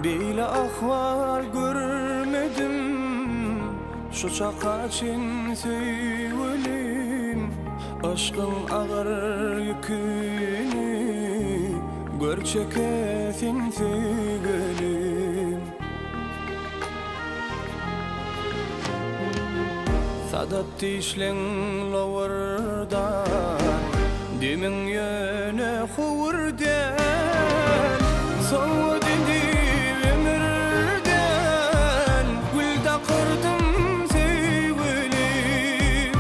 Beyle ahval görmedim, şu çakaçın sevgilim. Aşkın ağır yükünü gör çekesin sevgilim. Sadat dişlen lovardan, demin yöne huvurdan. Soğu dedi ömürden, gülda kırdım sevgilim.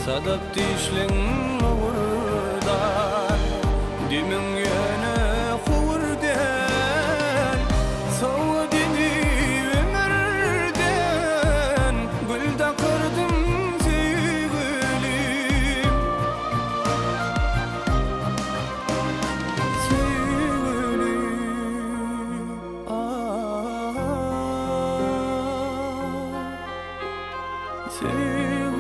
Sadat dişlen lovardan, demin yöne huvurdan. Soğu dedi ömürden, gülda kırdım sevgilim. Sevgilim, sevgilim,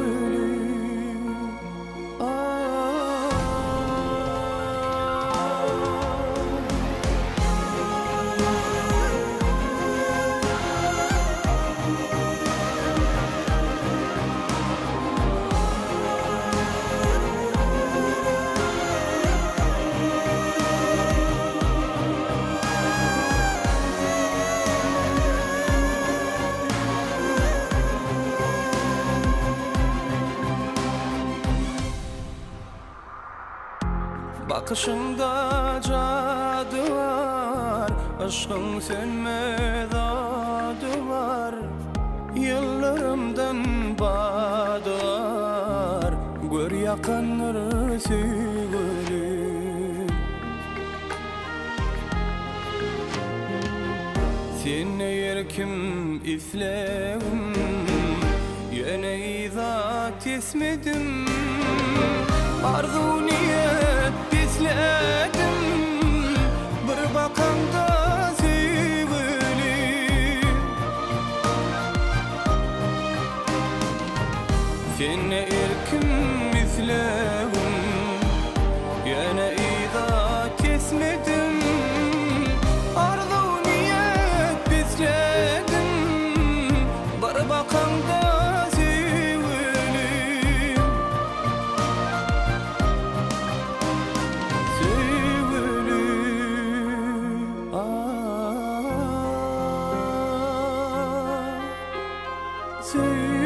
bakışında cadı var, aşkın sönmez adı var. Yıllarımdan badı var, gör yakanları sevgilim. Seni yerkim islerim, yine izat esmedim. Arzu niyet besledim, bir bakanda sevgilim. Seni erkim izledim, yine izat esmedim. Arzu niyet besledim, bir bakanda see